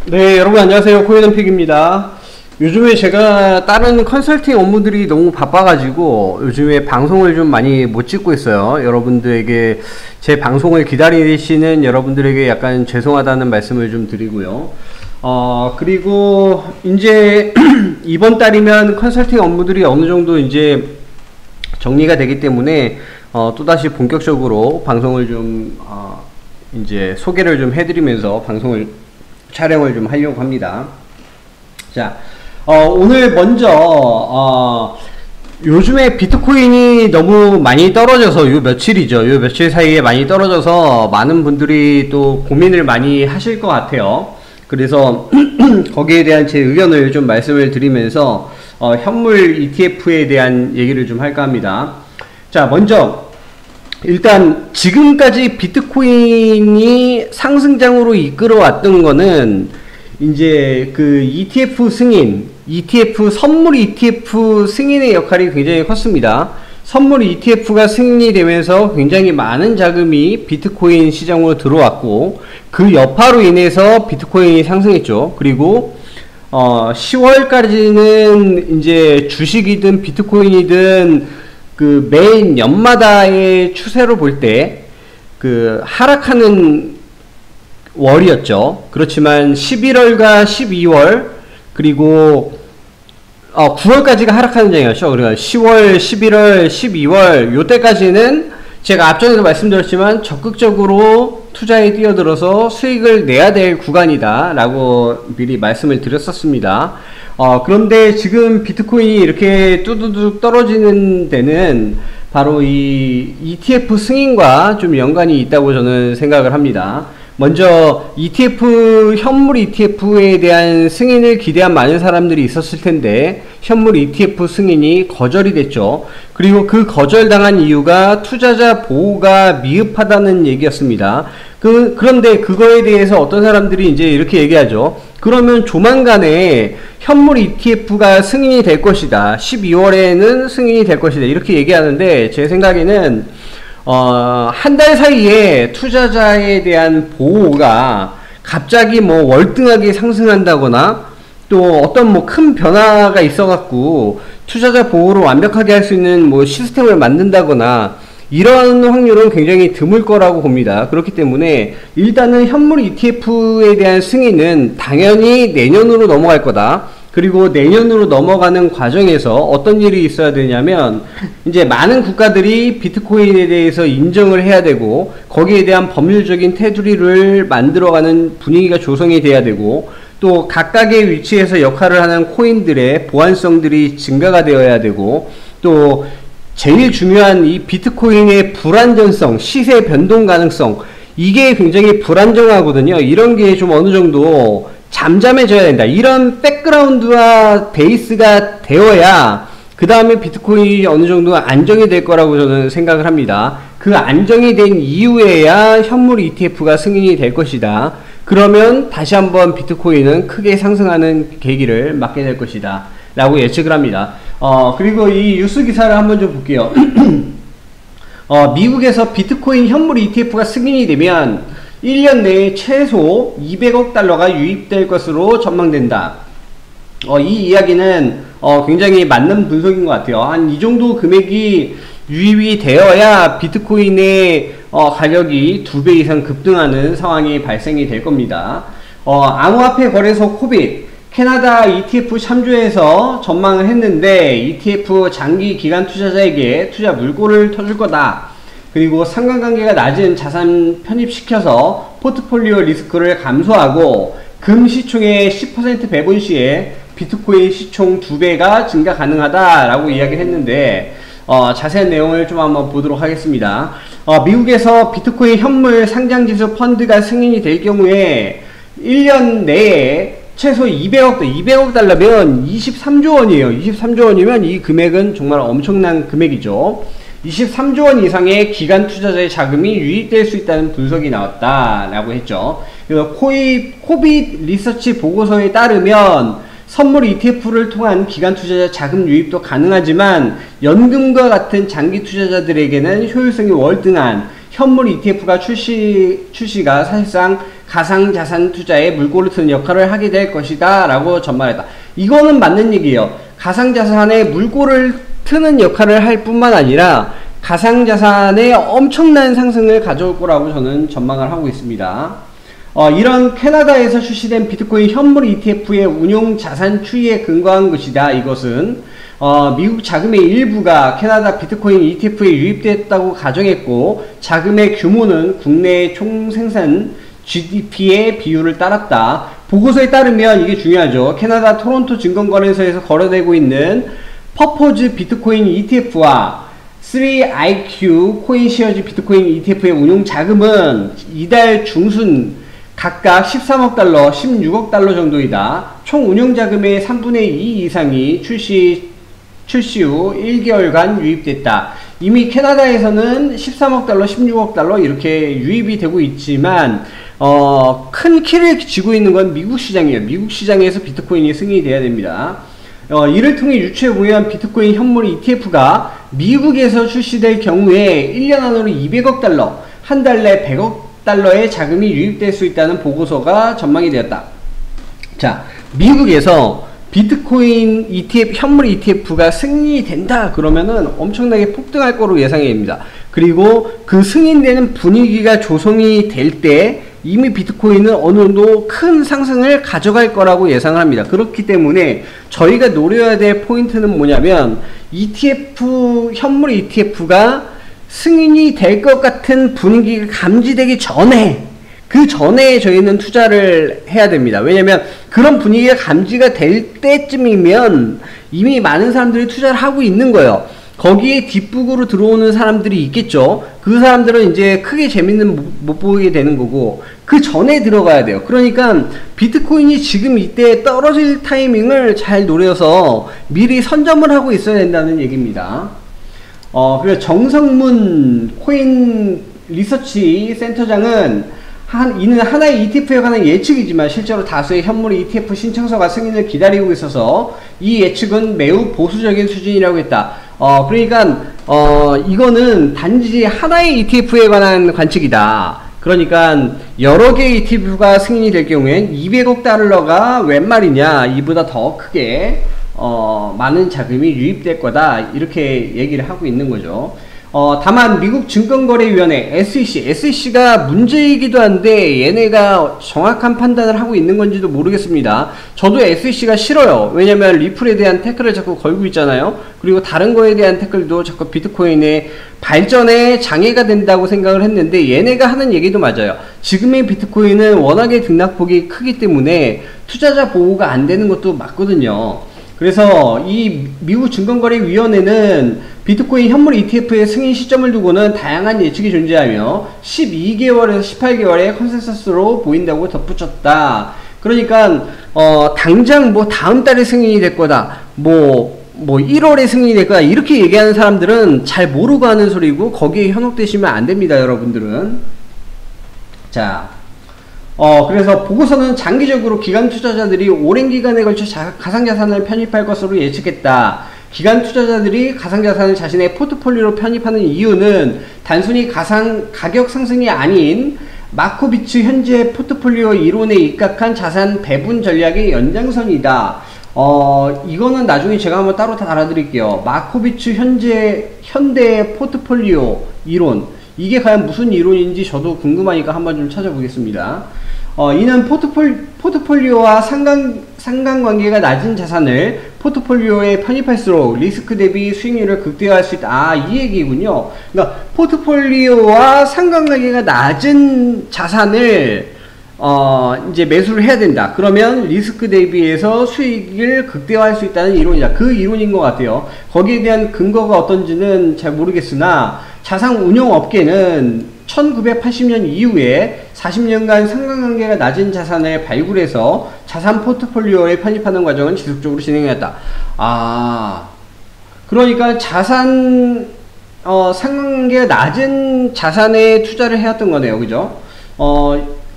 네, 여러분 안녕하세요. 코인원픽입니다. 요즘에 제가 다른 컨설팅 업무들이 너무 바빠가지고 요즘에 방송을 좀 많이 못 찍고 있어요. 여러분들에게 제 방송을 기다리시는 여러분들에게 약간 죄송하다는 말씀을 좀 드리고요. 그리고 이제 이번 달이면 컨설팅 업무들이 어느 정도 이제 정리가 되기 때문에 또다시 본격적으로 방송을 좀 이제 소개를 좀 해드리면서 촬영을 좀 하려고 합니다. 자, 오늘 먼저 요즘에 비트코인이 너무 많이 떨어져서 요 며칠 사이에 많이 떨어져서 많은 분들이 또 고민을 많이 하실 것 같아요. 그래서 거기에 대한 제 의견을 좀 말씀을 드리면서 현물 ETF에 대한 얘기를 좀 할까 합니다. 자, 먼저 일단 지금까지 비트코인이 상승장으로 이끌어왔던 거는 이제 그 선물 ETF 승인의 역할이 굉장히 컸습니다. 선물 ETF가 승인이 되면서 굉장히 많은 자금이 비트코인 시장으로 들어왔고 그 여파로 인해서 비트코인이 상승했죠. 그리고 10월까지는 이제 주식이든 비트코인이든 그 매인 연마다의 추세로 볼 때 그 하락하는 월이었죠. 그렇지만 11월과 12월 그리고 9월까지가 하락하는 장이었죠. 그러니까 10월, 11월, 12월 요때까지는 제가 앞전에도 말씀드렸지만 적극적으로 투자에 뛰어들어서 수익을 내야 될 구간이다 라고 미리 말씀을 드렸었습니다. 그런데 지금 비트코인이 이렇게 뚜두둑 떨어지는 데는 바로 이 ETF 승인과 좀 연관이 있다고 저는 생각을 합니다. 먼저 현물 ETF에 대한 승인을 기대한 많은 사람들이 있었을 텐데 현물 ETF 승인이 거절이 됐죠. 그리고 그 거절당한 이유가 투자자 보호가 미흡하다는 얘기였습니다. 그런데 그거에 대해서 어떤 사람들이 이제 이렇게 얘기하죠. 그러면 조만간에 현물 ETF가 승인이 될 것이다. 12월에는 승인이 될 것이다. 이렇게 얘기하는데 제 생각에는 한 달 사이에 투자자에 대한 보호가 갑자기 뭐 월등하게 상승한다거나 또 어떤 뭐 큰 변화가 있어갖고 투자자 보호를 완벽하게 할 수 있는 뭐 시스템을 만든다거나 이런 확률은 굉장히 드물 거라고 봅니다. 그렇기 때문에 일단은 현물 ETF에 대한 승인은 당연히 내년으로 넘어갈 거다. 그리고 내년으로 넘어가는 과정에서 어떤 일이 있어야 되냐면 이제 많은 국가들이 비트코인에 대해서 인정을 해야 되고 거기에 대한 법률적인 테두리를 만들어가는 분위기가 조성이 돼야 되고 또 각각의 위치에서 역할을 하는 코인들의 보안성들이 증가가 되어야 되고 또 제일 중요한 이 비트코인의 불안전성, 시세 변동 가능성 이게 굉장히 불안정하거든요. 이런 게 좀 어느 정도 잠잠해져야 된다. 이런 백그라운드와 베이스가 되어야 그 다음에 비트코인이 어느 정도 안정이 될 거라고 저는 생각을 합니다. 그 안정이 된 이후에야 현물 ETF가 승인이 될 것이다. 그러면 다시 한번 비트코인은 크게 상승하는 계기를 맞게 될 것이다 라고 예측을 합니다. 그리고 이 뉴스 기사를 한번 좀 볼게요. 미국에서 비트코인 현물 ETF가 승인이 되면 1년 내에 최소 200억 달러가 유입될 것으로 전망된다. 이 이야기는 굉장히 맞는 분석인 것 같아요. 한 이 정도 금액이 유입이 되어야 비트코인의 가격이 2배 이상 급등하는 상황이 발생이 될 겁니다. 암호화폐 거래소 코빗 캐나다 ETF 참조해서 전망을 했는데 ETF 장기 기간 투자자에게 투자 물꼬를 터줄 거다. 그리고 상관관계가 낮은 자산 편입시켜서 포트폴리오 리스크를 감소하고 금 시총의 10% 배분 시에 비트코인 시총 2배가 증가 가능하다라고 이야기를 했는데 자세한 내용을 좀 한번 보도록 하겠습니다. 미국에서 비트코인 현물 상장지수 펀드가 승인이 될 경우에 1년 내에 최소 200억 달러면 23조 원이에요. 23조 원이면 이 금액은 정말 엄청난 금액이죠. 23조 원 이상의 기관 투자자의 자금이 유입될 수 있다는 분석이 나왔다라고 했죠. 그래서 코빗 리서치 보고서에 따르면 선물 ETF를 통한 기관 투자자 자금 유입도 가능하지만 연금과 같은 장기 투자자들에게는 효율성이 월등한 현물 ETF가 출시가 사실상 가상자산 투자에 물꼬를 트는 역할을 하게 될 것이다 라고 전망했다. 이거는 맞는 얘기예요. 가상자산에 물꼬를 트는 역할을 할 뿐만 아니라 가상자산의 엄청난 상승을 가져올 거라고 저는 전망을 하고 있습니다. 이런 캐나다에서 출시된 비트코인 현물 ETF의 운용 자산 추이에 근거한 것이다. 이것은 미국 자금의 일부가 캐나다 비트코인 ETF에 유입됐다고 가정했고, 자금의 규모는 국내 총생산 GDP의 비율을 따랐다. 보고서에 따르면 이게 중요하죠. 캐나다 토론토 증권거래소에서 거래되고 있는 퍼포즈 비트코인 ETF와 3IQ 코인시어즈 비트코인 ETF의 운용 자금은 이달 중순 각각 13억 달러, 16억 달러 정도이다. 총 운용 자금의 3분의 2 이상이 출시 후 1개월간 유입됐다. 이미 캐나다에서는 13억 달러, 16억 달러 이렇게 유입이 되고 있지만 큰 키를 쥐고 있는 건 미국 시장이에요. 미국 시장에서 비트코인이 승인이 돼야 됩니다. 이를 통해 유추해 보면 비트코인 현물 ETF가 미국에서 출시될 경우에 1년 안으로 200억 달러, 한 달 내 100억 달러의 자금이 유입될 수 있다는 보고서가 전망이 되었다. 자, 미국에서 비트코인 ETF, 현물 ETF가 승인이 된다 그러면은 엄청나게 폭등할 거로 예상이 됩니다. 그리고 그 승인되는 분위기가 조성이 될 때 이미 비트코인은 어느 정도 큰 상승을 가져갈 거라고 예상을 합니다. 그렇기 때문에 저희가 노려야 될 포인트는 뭐냐면 ETF, 현물 ETF가 승인이 될 것 같은 분위기가 감지되기 전에, 그 전에 저희는 투자를 해야 됩니다. 왜냐면 그런 분위기가 감지가 될 때쯤이면 이미 많은 사람들이 투자를 하고 있는 거예요. 거기에 뒷북으로 들어오는 사람들이 있겠죠. 그 사람들은 이제 크게 재밌는 못 보게 되는 거고, 그 전에 들어가야 돼요. 그러니까 비트코인이 지금 이때 떨어질 타이밍을 잘 노려서 미리 선점을 하고 있어야 된다는 얘기입니다. 그래서 정성문 코인 리서치 센터장은 이는 하나의 ETF에 관한 예측이지만 실제로 다수의 현물 ETF 신청서가 승인을 기다리고 있어서 이 예측은 매우 보수적인 수준이라고 했다. 그러니까 이거는 단지 하나의 ETF에 관한 관측이다. 그러니까 여러 개의 ETF가 승인이 될 경우엔 200억 달러가 웬 말이냐, 이보다 더 크게 많은 자금이 유입될 거다, 이렇게 얘기를 하고 있는 거죠. 다만 미국 증권거래위원회 SEC가 문제이기도 한데 얘네가 정확한 판단을 하고 있는 건지도 모르겠습니다. 저도 SEC가 싫어요. 왜냐면 리플에 대한 태클을 자꾸 걸고 있잖아요. 그리고 다른 거에 대한 태클도 자꾸 비트코인의 발전에 장애가 된다고 생각을 했는데 얘네가 하는 얘기도 맞아요. 지금의 비트코인은 워낙에 등락폭이 크기 때문에 투자자 보호가 안 되는 것도 맞거든요. 그래서 이 미국 증권거래위원회는 비트코인 현물 ETF의 승인 시점을 두고는 다양한 예측이 존재하며 12개월에서 18개월의 컨센서스로 보인다고 덧붙였다. 그러니까 당장 뭐 다음 달에 승인이 될 거다, 뭐 1월에 승인이 될 거다, 이렇게 얘기하는 사람들은 잘 모르고 하는 소리고 거기에 현혹되시면 안 됩니다, 여러분들은. 자, 그래서 보고서는 장기적으로 기관 투자자들이 오랜 기간에 걸쳐 가상자산을 편입할 것으로 예측했다. 기관 투자자들이 가상자산을 자신의 포트폴리오로 편입하는 이유는 단순히 가격 상승이 아닌 마코비츠 현재 포트폴리오 이론에 입각한 자산 배분 전략의 연장선이다. 이거는 나중에 제가 한번 따로 다 알아드릴게요. 마코비츠 현대 포트폴리오 이론, 이게 과연 무슨 이론인지 저도 궁금하니까 한번 좀 찾아보겠습니다. 이는 포트폴리오와 상관관계가 낮은 자산을 포트폴리오에 편입할수록 리스크 대비 수익률을 극대화할 수 있다. 이 얘기군요. 그러니까 포트폴리오와 상관관계가 낮은 자산을 이제 매수를 해야 된다. 그러면 리스크 대비해서 수익을 극대화할 수 있다는 이론이다. 그 이론인 것 같아요. 거기에 대한 근거가 어떤지는 잘 모르겠으나 자산운용업계는 1980년 이후에 40년간 상관관계가 낮은 자산을 발굴해서 자산 포트폴리오에 편입하는 과정은 지속적으로 진행했다. 그러니까 상관관계가 낮은 자산에 투자를 해왔던 거네요. 그죠?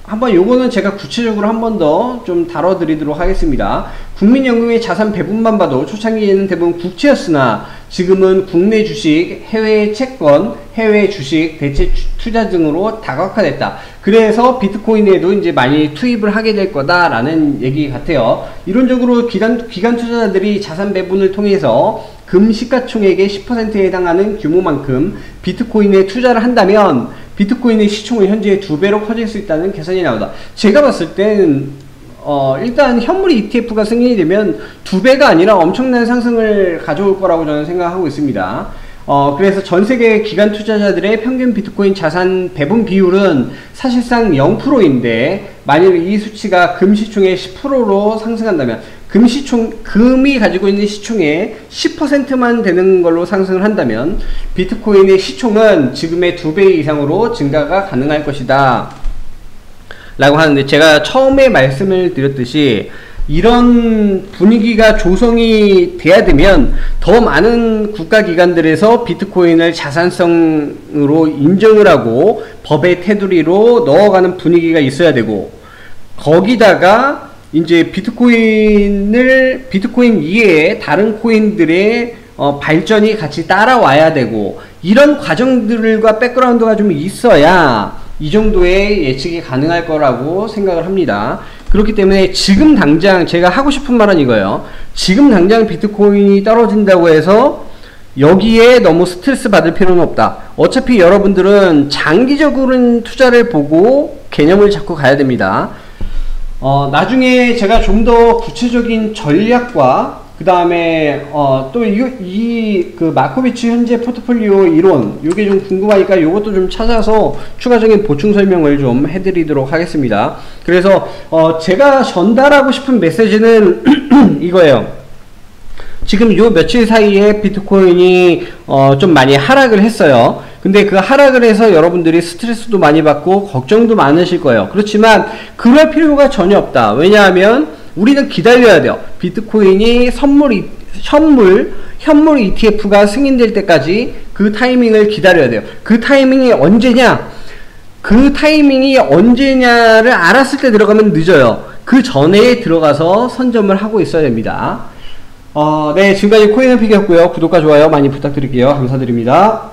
한번 요거는 제가 구체적으로 한 번 더 좀 다뤄드리도록 하겠습니다. 국민연금의 자산 배분만 봐도 초창기에는 대부분 국채였으나 지금은 국내 주식, 해외 채권, 해외 주식, 대체 투자 등으로 다각화됐다. 그래서 비트코인에도 이제 많이 투입을 하게 될 거다라는 얘기 같아요. 이론적으로 기관 투자자들이 자산 배분을 통해서 금 시가총액의 10%에 해당하는 규모만큼 비트코인에 투자를 한다면 비트코인의 시총은 현재 2배로 커질 수 있다는 계산이 나오다. 제가 봤을 땐 일단 현물 ETF가 승인이 되면 2배가 아니라 엄청난 상승을 가져올 거라고 저는 생각하고 있습니다. 그래서 전 세계 기관 투자자들의 평균 비트코인 자산 배분 비율은 사실상 0%인데 만일 이 수치가 금 시총의 10%로 상승한다면 금이 가지고 있는 시총의 10%만 되는 걸로 상승을 한다면 비트코인의 시총은 지금의 2배 이상으로 증가가 가능할 것이다 라고 하는데, 제가 처음에 말씀을 드렸듯이 이런 분위기가 조성이 돼야 되면 더 많은 국가기관들에서 비트코인을 자산성으로 인정을 하고 법의 테두리로 넣어가는 분위기가 있어야 되고, 거기다가 이제 비트코인 이외에 다른 코인들의 발전이 같이 따라와야 되고, 이런 과정들과 백그라운드가 좀 있어야 이 정도의 예측이 가능할 거라고 생각을 합니다. 그렇기 때문에 지금 당장 제가 하고 싶은 말은 이거예요. 지금 당장 비트코인이 떨어진다고 해서 여기에 너무 스트레스 받을 필요는 없다. 어차피 여러분들은 장기적으로는 투자를 보고 개념을 잡고 가야 됩니다. 나중에 제가 좀 더 구체적인 전략과 그 다음에 또 그 마코비치 현재 포트폴리오 이론, 요게 좀 궁금하니까 요것도 좀 찾아서 추가적인 보충 설명을 좀 해드리도록 하겠습니다. 그래서 제가 전달하고 싶은 메시지는 이거예요. 지금 요 며칠 사이에 비트코인이 좀 많이 하락을 했어요. 근데 그 하락을 해서 여러분들이 스트레스도 많이 받고 걱정도 많으실 거예요. 그렇지만 그럴 필요가 전혀 없다. 왜냐하면 우리는 기다려야 돼요. 비트코인이 현물 ETF가 승인될 때까지 그 타이밍을 기다려야 돼요. 그 타이밍이 언제냐? 그 타이밍이 언제냐를 알았을 때 들어가면 늦어요. 그 전에 들어가서 선점을 하고 있어야 됩니다. 네, 지금까지 코인앤픽이었고요. 구독과 좋아요 많이 부탁드릴게요. 감사드립니다.